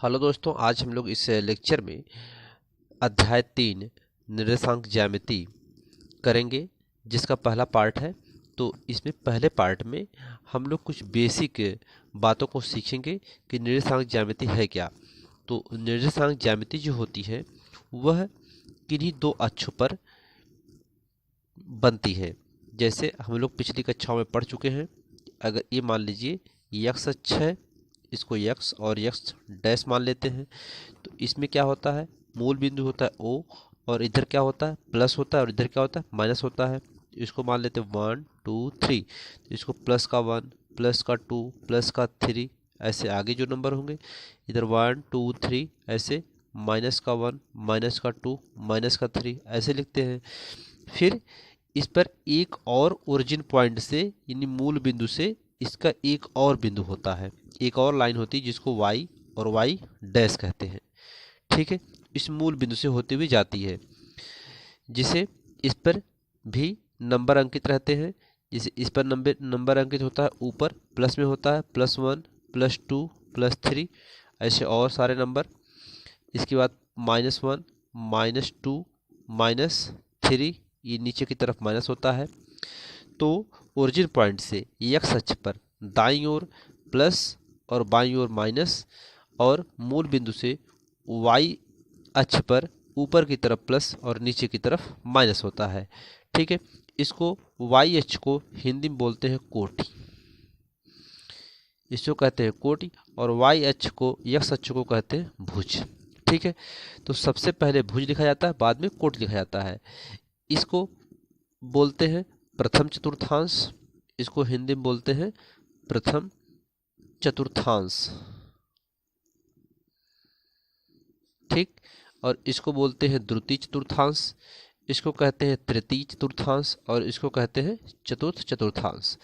Hello दोस्तों, आज हम लोग इस लेक्चर में अध्याय 3 निर्देशांक ज्यामिति करेंगे, जिसका पहला पार्ट है। तो इसमें पहले पार्ट में हम लोग कुछ बेसिक बातों को सीखेंगे कि निर्देशांक ज्यामिति है क्या। तो निर्देशांक ज्यामिति जो होती है वह किन्हीं दो अक्षों पर बनती है। जैसे हम लोग पिछली कक्षाओं में पढ़ चुके हैं। अगर ये मान लीजिए यक्स अक्ष है, इसको यक्स और यक्स डैश मान लेते हैं। तो इसमें क्या होता है, मूल बिंदु होता है ओ, और इधर क्या होता है, प्लस होता है, और इधर क्या होता है, माइनस होता है। इसको मान लेते हैं 1 2 3। तो इसको प्लस का 1, प्लस का 2, प्लस का 3, ऐसे आगे जो नंबर होंगे इधर 1 2 3, ऐसे माइनस का 1, माइनस का 2, माइनस का 3, ऐसे लिखते हैं। फिर इस पर एक और ओरिजिन पॉइंट से यानी मूल बिंदु से इसका एक और बिंदु होता है, एक और लाइन होती है जिसको y और y डैश कहते हैं। ठीक है, इस मूल बिंदु से होते हुए जाती है, जिसे इस पर भी नंबर अंकित रहते हैं। जिसे इस पर नंबर अंकित होता है, ऊपर प्लस में होता है +1 +2 +3, ऐसे और सारे नंबर। इसके बाद -1 -2 -3, ये नीचे की तरफ माइनस होता है। तो ओरिजिन पॉइंट से एक्स अक्ष पर दाईं ओर प्लस और बाईं ओर माइनस, और मूल बिंदु से वाई अक्ष पर ऊपर की तरफ प्लस और नीचे की तरफ माइनस होता है। ठीक है, इसको वाई अक्ष को हिंदी में बोलते हैं कोटि, इसको कहते हैं कोटि, और वाई अक्ष को एक्स अक्ष को कहते हैं भुज। ठीक है, तो सबसे पहले भुज लिखा जाता है, बाद में कोटि लिखा जाता है। इसको बोलते हैं प्रथम चतुर्थांश, इसको हिंदी में बोलते हैं प्रथम चतुर्थांश। ठीक, और इसको बोलते हैं द्वितीय चतुर्थांश, इसको कहते हैं तृतीय चतुर्थांश, और इसको कहते हैं चतुर्थ चतुर्थांश।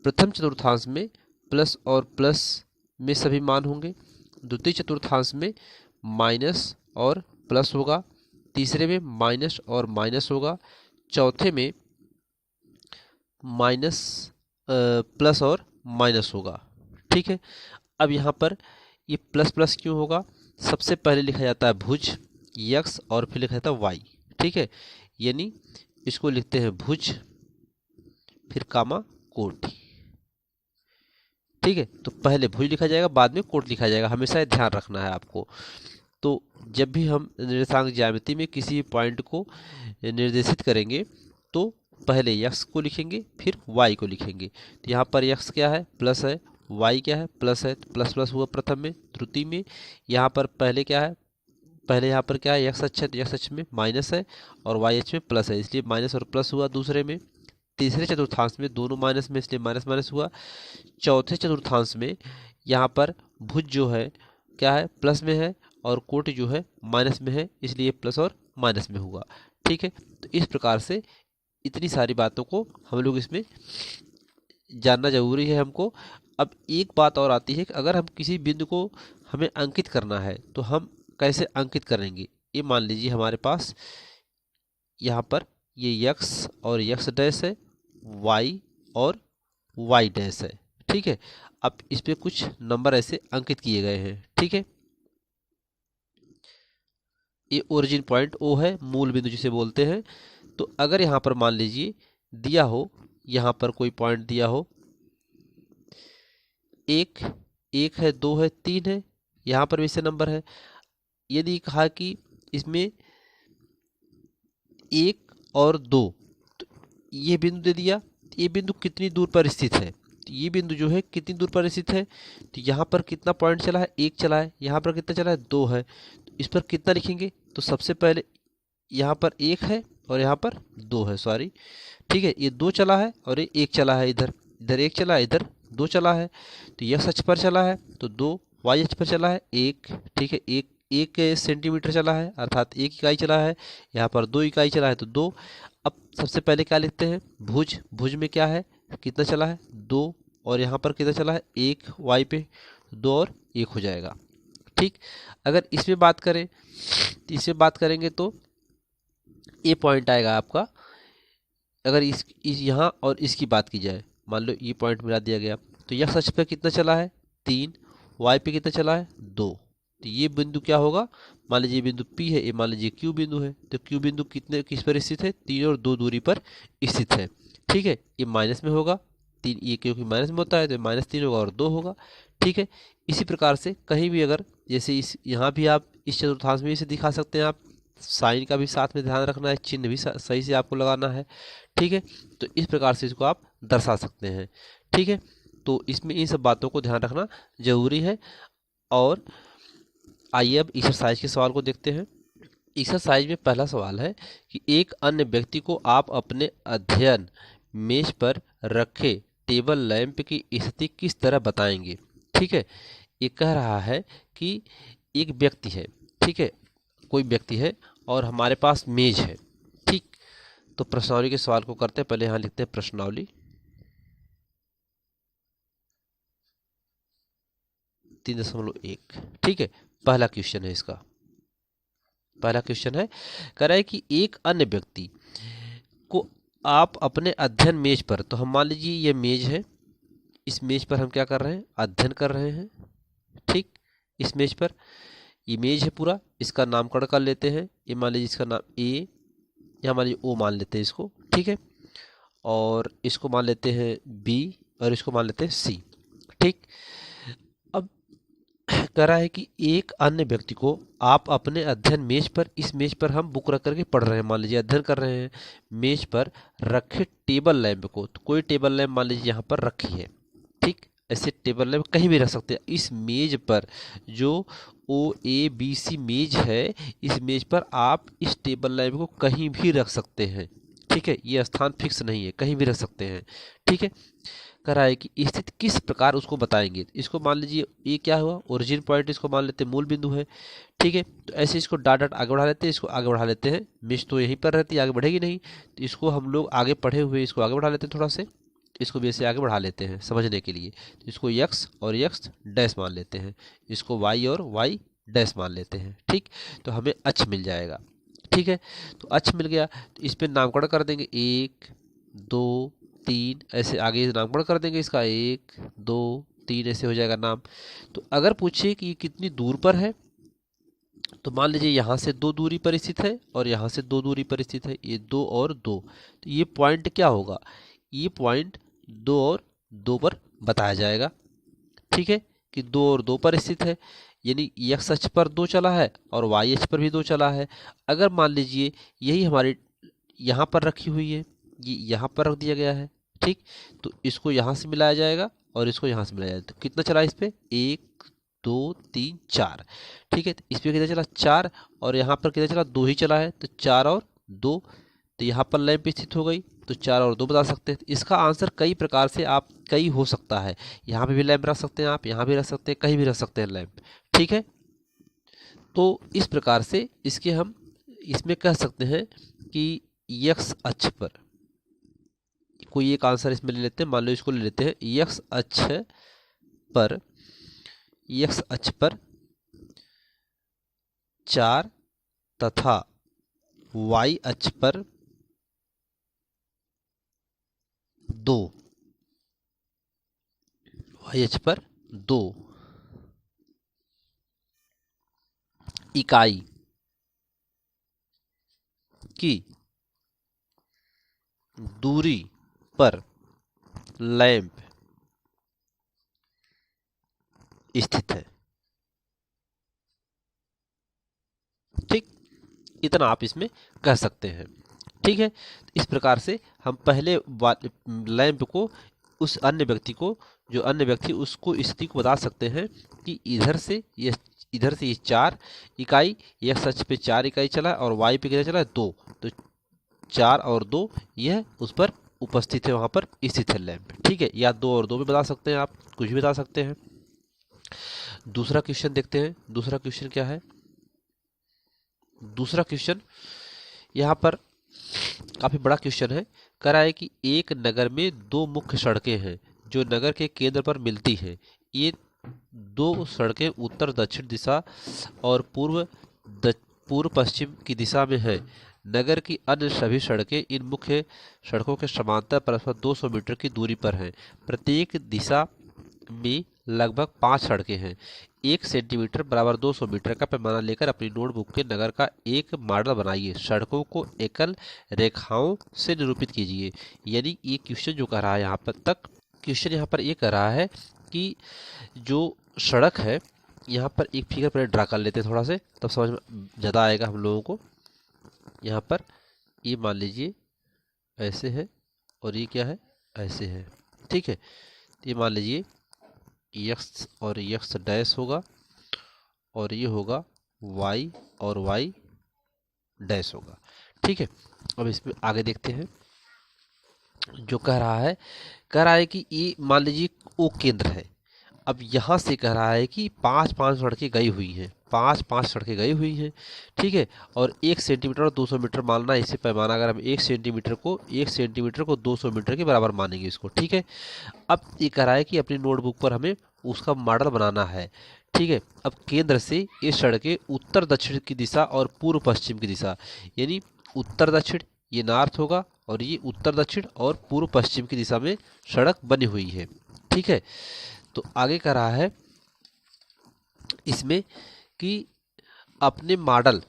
प्रथम चतुर्थांश में प्लस और प्लस में सभी मान होंगे, द्वितीय चतुर्थांश में माइनस और प्लस होगा, तीसरे में माइनस और माइनस होगा, चौथे में माइनस प्लस और माइनस होगा। ठीक है, अब यहाँ पर ये प्लस प्लस क्यों होगा, सबसे पहले लिखा जाता है भुज यक्स और फिर लिखा जाता है वाई। ठीक है, यानी इसको लिखते हैं भुज फिर कामा कोटि। ठीक है, तो पहले भुज लिखा जाएगा, बाद में कोटि लिखा जाएगा, हमेशा ध्यान रखना है आपको। तो जब भी हम निर्देशांक ज्यामिति में किसी पॉइंट को निर्देशित करेंगे तो पहले यक्स को लिखेंगे फिर वाई को लिखेंगे। तो यहाँ पर यक्स क्या है, प्लस है, वाई क्या है, प्लस है, तो प्लस प्लस हुआ प्रथम में। द्वितीय में यहाँ पर पहले क्या है, पहले यहाँ पर क्या है, एक्स अक्ष है, तो एक्स अक्ष में माइनस है और वाई अक्ष में प्लस है, इसलिए माइनस और प्लस हुआ दूसरे में। तीसरे चतुर्थांश में दोनों माइनस में, इसलिए माइनस माइनस हुआ। चौथे चतुर्थांश में यहाँ पर भुज जो है क्या है, प्लस में है, और कोटि जो है माइनस में है, इसलिए प्लस और माइनस में हुआ। ठीक है, तो इस प्रकार से इतनी सारी बातों को हम लोग इसमें जानना जरूरी है हमको। अब एक बात और आती है कि अगर हम किसी बिंदु को हमें अंकित करना है तो हम कैसे अंकित करेंगे। ये मान लीजिए हमारे पास यहाँ पर ये यक्स और यक्स डैश है, वाई और वाई डैश है। ठीक है, अब इस पे कुछ नंबर ऐसे अंकित किए गए हैं। ठीक है, ये ओरिजिन पॉइंट ओ है, मूल बिंदु जिसे बोलते हैं। तो अगर यहाँ पर मान लीजिए दिया हो, यहाँ पर कोई पॉइंट दिया हो, एक है, 2 है, 3 है, यहाँ पर भी से नंबर है। यदि कहा कि इसमें 1 और 2, तो ये बिंदु दे दिया, ये बिंदु कितनी दूर पर स्थित है, तो ये बिंदु जो है कितनी दूर पर स्थित है, तो यहाँ पर कितना पॉइंट चला है, 1 चला है, यहाँ पर कितना चला है, 2 है, तो इस पर कितना लिखेंगे, तो सबसे पहले यहाँ पर 1 है और यहाँ पर 2 है, सॉरी। ठीक है, ये 2 चला है और ये 1 चला है, इधर 1 चला है, इधर 2 चला है, तो यक्स अक्ष पर चला है तो 2, वाई अक्ष पर चला है 1। ठीक है, 1 सेंटीमीटर चला है, अर्थात 1 इकाई चला है, यहाँ पर 2 इकाई चला है तो 2। अब सबसे पहले क्या लिखते हैं, भुज, भुज में क्या है, कितना चला है, 2, और यहाँ पर कितना चला है, 1 वाई पे, 2 और 1 हो जाएगा। ठीक, अगर इसमें बात करें तो इसमें बात करेंगे तो ये पॉइंट आएगा आपका। अगर इस यहाँ और इसकी बात की जाए, मान लो ये पॉइंट मिला दिया गया, तो यक्स अक्ष पे कितना चला है, 3, वाई पे कितना चला है, 2। तो ये बिंदु क्या होगा, मान लीजिए बिंदु P है, ये मान लीजिए Q बिंदु है, तो Q बिंदु किस पर स्थित है, 3 और 2 दूरी पर स्थित है। ठीक है, ये माइनस में होगा 3, ये क्योंकि माइनस में होता है तो -3 होगा और 2 होगा। ठीक है, इसी प्रकार से कहीं भी अगर जैसे इस यहाँ भी आप इस चतुर्थांश में इसे दिखा सकते हैं। आप साइन का भी साथ में ध्यान रखना है, चिन्ह भी सही से आपको लगाना है। ठीक है, तो इस प्रकार से इसको आप दर्शा सकते हैं। ठीक है, तो इसमें इन सब बातों को ध्यान रखना जरूरी है। और आइए अब एक्सरसाइज के सवाल को देखते हैं। एक्सरसाइज में पहला सवाल है कि एक अन्य व्यक्ति को आप अपने अध्ययन मेज पर रखे टेबल लैंप की स्थिति किस तरह बताएंगे। ठीक है, ये कह रहा है कि एक व्यक्ति है, ठीक है, कोई व्यक्ति है और हमारे पास मेज है। ठीक, तो प्रश्नावली के सवाल को करते हैं। पहले यहाँ लिखते हैं प्रश्नावली 3.1। ठीक है, पहला क्वेश्चन है इसका। पहला क्वेश्चन है, कह रहा है कि एक अन्य व्यक्ति को आप अपने अध्ययन मेज पर, तो हम मान लीजिए ये मेज है, इस मेज पर हम क्या कर रहे हैं, अध्ययन कर रहे हैं। ठीक, इस मेज पर ये मेज है पूरा, इसका नामकरण कर लेते हैं। ये मान लीजिए इसका नाम ए, या मान लीजिए ओ मान लेते हैं इसको। ठीक है, और इसको मान लेते हैं बी, और इसको मान लेते हैं सी। ठीक, अब कह रहा है कि एक अन्य व्यक्ति को आप अपने अध्ययन मेज पर, इस मेज पर हम बुक रख करके पढ़ रहे हैं, मान लीजिए अध्ययन कर रहे हैं, मेज पर रखे टेबल लैंप को, तो कोई टेबल लैंप मान लीजिए यहाँ पर रखी है। ठीक, ऐसे टेबल लैंप कहीं भी रख सकते हैं। इस मेज पर जो OABC मेज है, इस मेज पर आप इस टेबल लैंप को कहीं भी रख सकते हैं। ठीक है, ये स्थान फिक्स नहीं है, कहीं भी रख सकते हैं। ठीक है, कह रहा है कि स्थिति किस प्रकार उसको बताएंगे। इसको मान लीजिए ये क्या हुआ, ओरिजिन पॉइंट इसको मान लेते हैं मूल बिंदु है। ठीक है, तो ऐसे इसको डॉट डॉट आगे बढ़ा लेते हैं, इसको आगे बढ़ा लेते हैं। मेज तो यहीं पर रहती है, आगे बढ़ेगी नहीं, तो इसको हम लोग आगे पढ़े हुए इसको आगे बढ़ा लेते हैं थोड़ा से, इसको भी ऐसे आगे बढ़ा लेते हैं समझने के लिए। तो इसको x और x डैश मान लेते हैं, इसको y और y डैश मान लेते हैं। ठीक, तो हमें अक्ष मिल जाएगा। ठीक है, तो अक्ष मिल गया, तो इस पर नामकरण कर देंगे 1 2 3, ऐसे आगे नामकरण कर देंगे इसका 1 2 3, ऐसे हो जाएगा नाम। तो अगर पूछे कि ये कितनी दूर पर है, तो मान लीजिए यहाँ से 2 दूरी पर स्थित है और यहाँ से 2 दूरी पर स्थित है, ये 2 और 2, तो ये पॉइंट क्या होगा, ये पॉइंट 2 और 2 पर बताया जाएगा। ठीक है, कि 2 और 2 पर स्थित है, यानी x अक्ष पर 2 चला है और y अक्ष पर भी 2 चला है। अगर मान लीजिए यही हमारी यहाँ पर रखी हुई है, ये यहाँ पर रख दिया गया है। ठीक, तो इसको यहाँ से मिलाया जाएगा और इसको यहाँ से मिलाया जाएगा, तो कितना चला इस पे 1 2 3 4। ठीक है, तो इस पे कितना चला 4, और यहाँ पर कितना चला 2 ही चला है, तो 4 और 2, तो यहाँ पर लैंप स्थित हो गई, तो 4 और 2 बता सकते हैं। इसका आंसर कई प्रकार से आप कई हो सकता है, यहाँ पे भी लैंप रख सकते हैं आप, यहाँ भी रख सकते हैं, कहीं भी रख सकते हैं लैंप। ठीक है, तो इस प्रकार से इसके हम इसमें कह सकते हैं कि x अक्ष पर कोई एक आंसर इसमें ले लेते हैं। मान लो इसको ले लेते हैं x अक्ष पर 4 तथा y अक्ष पर 2, y अक्ष पर 2 इकाई की दूरी पर लैंप स्थित है। ठीक, इतना आप इसमें कह सकते हैं। ठीक है, इस प्रकार से हम पहले लैंप को उस अन्य व्यक्ति को, जो अन्य व्यक्ति उसको स्थिति को बता सकते हैं कि इधर से ये 4 इकाई, x अक्ष पे 4 इकाई चला और y पे कितना चला 2, तो 4 और 2 यह उस पर उपस्थित है, वहां पर स्थित है लैंप। ठीक है, या 2 और 2 भी बता सकते हैं आप, कुछ भी बता सकते हैं। दूसरा क्वेश्चन देखते हैं। दूसरा क्वेश्चन क्या है, दूसरा क्वेश्चन यहाँ पर काफी बड़ा क्वेश्चन है। कह रहा है कि एक नगर में 2 मुख्य सड़कें हैं जो नगर के केंद्र पर मिलती हैं। ये 2 सड़कें उत्तर दक्षिण दिशा और पूर्व पश्चिम की दिशा में है। नगर की अन्य सभी सड़कें इन मुख्य सड़कों के समांतर परस्पर 200 मीटर की दूरी पर हैं। प्रत्येक दिशा में लगभग 5 सड़कें हैं। 1 सेंटीमीटर बराबर 200 मीटर का पैमाना लेकर अपनी नोटबुक के नगर का एक मॉडल बनाइए। सड़कों को एकल रेखाओं से निरूपित कीजिए। यानी ये क्वेश्चन जो कर रहा है यहाँ पर तक क्वेश्चन यहाँ पर ये कर रहा है कि जो सड़क है यहाँ पर एक फिगर पहले ड्रा कर लेते हैं थोड़ा से, तब समझ में ज़्यादा आएगा हम लोगों को। यहाँ पर ये मान लीजिए ऐसे है और ये क्या है ऐसे है, ठीक है। ये मान लीजिए x और x डैश होगा और ये होगा y और y डैश होगा, ठीक है। अब इसमें आगे देखते हैं जो कह रहा है कि ये मान लीजिए ओ केंद्र है। अब यहाँ से कह रहा है कि 5 सड़कें गई हुई हैं, 5 सड़कें गई हुई हैं, ठीक है। और 1 सेंटीमीटर और 200 मीटर मानना है। इससे पैमाना अगर हम 1 सेंटीमीटर को 200 मीटर के बराबर मानेंगे इसको, ठीक है। अब ये कह रहा है कि अपनी नोटबुक पर हमें उसका मॉडल बनाना है, ठीक है। अब केंद्र से ये सड़कें उत्तर दक्षिण की दिशा और पूर्व पश्चिम की दिशा, यानी उत्तर दक्षिण ये नॉर्थ होगा और ये उत्तर दक्षिण और पूर्व पश्चिम की दिशा में सड़क बनी हुई है, ठीक है। तो आगे कह रहा है इसमें कि अपने मॉडल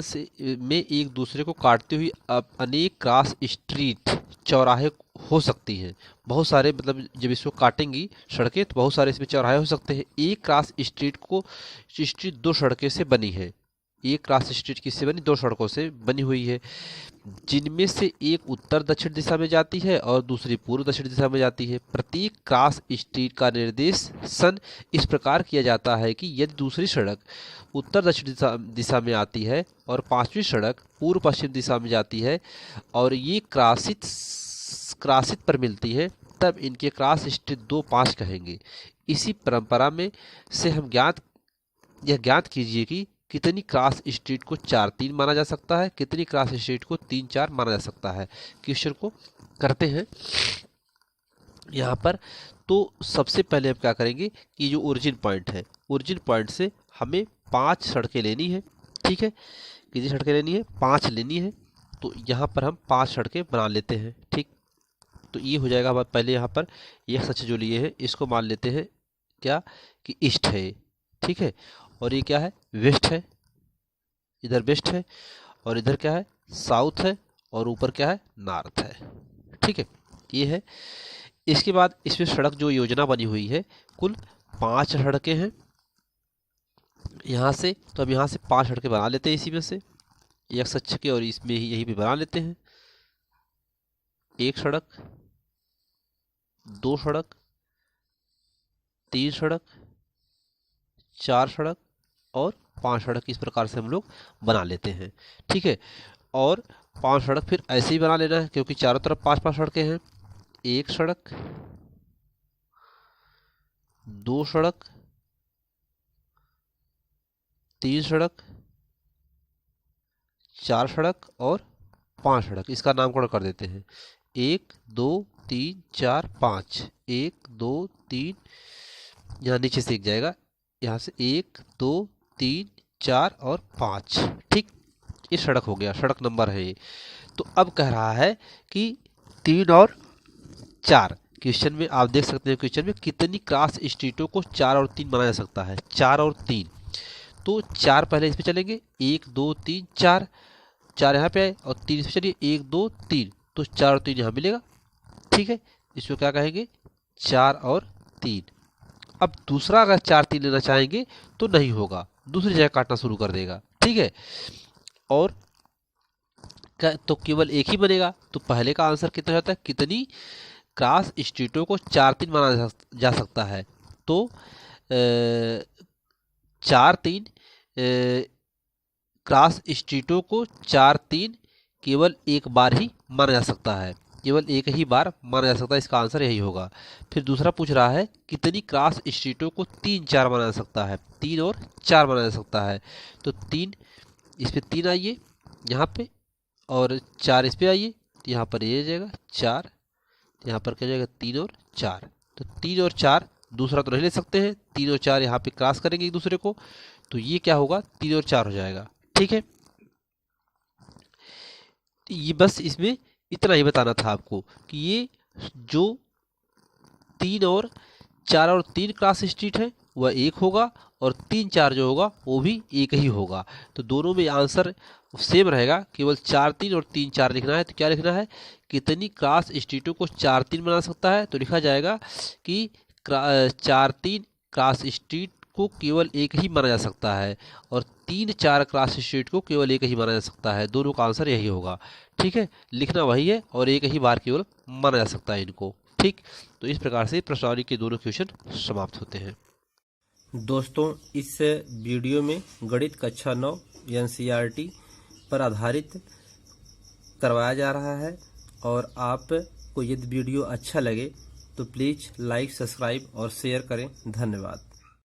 से में एक दूसरे को काटते हुए अनेक क्रॉस स्ट्रीट चौराहे हो सकती हैं। बहुत सारे मतलब जब इसको काटेंगी सड़कें तो बहुत सारे इसमें चौराहे हो सकते हैं। एक क्रॉस स्ट्रीट 2 सड़कें से बनी है। एक क्रॉस स्ट्रीट किससे बनी? 2 सड़कों से बनी हुई है, जिनमें से एक उत्तर दक्षिण दिशा में जाती है और दूसरी पूर्व दक्षिण दिशा में जाती है। प्रत्येक क्रॉस स्ट्रीट का निर्देशन इस प्रकार किया जाता है कि यदि दूसरी सड़क उत्तर दक्षिण दिशा में आती है और 5वीं सड़क पूर्व पश्चिम दिशा में जाती है और ये क्रॉसित पर मिलती है, तब इनके क्रॉस स्ट्रीट 2, 5 कहेंगे। इसी परंपरा में से हम ज्ञात कीजिए कि कितनी क्रॉस स्ट्रीट को 4, 3 माना जा सकता है, कितनी क्रॉस स्ट्रीट को 3, 4 माना जा सकता है। क्वेश्चन को करते हैं यहाँ पर। तो सबसे पहले हम क्या करेंगे कि जो ओरिजिन पॉइंट है, ओरिजिन पॉइंट से हमें 5 सड़कें लेनी है, ठीक है। कितनी सड़कें लेनी है? 5 लेनी है। तो यहाँ पर हम 5 सड़कें बना लेते हैं, ठीक। तो ये हो जाएगा। पहले यहाँ पर यह सच जो लिए हैं इसको मान लेते हैं क्या कि ईस्ट है, ठीक है। और ये क्या है? वेस्ट है, इधर वेस्ट है और इधर क्या है? साउथ है और ऊपर क्या है? नॉर्थ है, ठीक है। ये है। इसके बाद इसमें सड़क जो योजना बनी हुई है कुल 5 सड़कें हैं यहाँ से। तो अब यहाँ से 5 सड़कें बना लेते हैं इसी में से, एक सच के और इसमें ही यहीं पे बना लेते हैं। 1 सड़क, 2 सड़क, 3 सड़क, 4 सड़क और 5 सड़क, इस प्रकार से हम लोग बना लेते हैं, ठीक है। और 5 सड़क फिर ऐसे ही बना लेना है क्योंकि चारों तरफ 5-5 सड़कें हैं। 1 सड़क, 2 सड़क, 3 सड़क, 4 सड़क और 5 सड़क। इसका नामकरण कर देते हैं 1, 2, 3, 4, 5। 1, 2, 3, यहाँ नीचे से एक जाएगा, यहाँ से 1, 2, 3, 4 और 5, ठीक। ये सड़क हो गया, सड़क नंबर है ये। तो अब कह रहा है कि 3 और 4। क्वेश्चन में आप देख सकते हैं क्वेश्चन में कितनी क्रॉस स्ट्रीटों को 4 और 3 बनाया जा सकता है। 4 और 3, तो 4 पहले इस पे चलेंगे, 1, 2, 3, 4 यहाँ पे आए और 3 इस पे चलिए, 1, 2, 3, तो 4 और 3 यहाँ मिलेगा, ठीक है। इसको क्या कहेंगे? 4 और 3। अब दूसरा अगर 4, 3 लेना चाहेंगे तो नहीं होगा, दूसरी जगह काटना शुरू कर देगा, ठीक है। और तो केवल एक ही बनेगा। तो पहले का आंसर कितना जाता है? कितनी क्रॉस स्ट्रीटों को 4, 3 माना जा सकता है। तो 4, 3 क्रॉस स्ट्रीटों को 4, 3 केवल एक बार ही माना जा सकता है, केवल एक ही बार माना जा सकता है। इसका आंसर यही होगा। फिर दूसरा पूछ रहा है कितनी क्रॉस स्ट्रीटों को 3, 4 माना जा सकता है। 3 और 4 माना जा सकता है। तो 3 इस पे 3 आइए यहाँ पे और 4 इस पे आइए, तो यहाँ पर ये जाएगा 4, यहाँ पर क्या जाएगा? 3 और 4। तो 3 और 4 दूसरा तो नहीं ले सकते हैं, 3 और 4 यहाँ पे क्रॉस करेंगे एक दूसरे को, तो ये क्या होगा? 3 और 4 हो जाएगा, ठीक है। ये बस इसमें इतना ही बताना था आपको कि ये जो 3 और 4 और 3 क्रॉस स्ट्रीट है वह 1 होगा और 3 4 जो होगा वो भी 1 ही होगा। तो दोनों में आंसर सेम रहेगा, केवल 4 3 और 3 4 लिखना है। तो क्या लिखना है, कितनी क्रास स्टेटों को 4 3 बना सकता है। तो लिखा जाएगा कि 4 3 क्रास स्टेट को केवल 1 ही माना जा सकता है और 3 4 क्रास स्टेट को केवल 1 ही माना जा सकता है। दोनों का आंसर यही होगा। ठीक है, लिखना वही है और 1 ही बार केवल माना जा सकता है इनको। ठीक, तो इस प्रकार से प्रश्नावली के दोनों क्वेश्चन समाप्त होते हैं। दोस्तों, इस वीडियो में गणित कक्षा 9 एनसीईआरटी पर आधारित करवाया जा रहा है और आपको यदि वीडियो अच्छा लगे तो प्लीज़ लाइक, सब्सक्राइब और शेयर करें। धन्यवाद।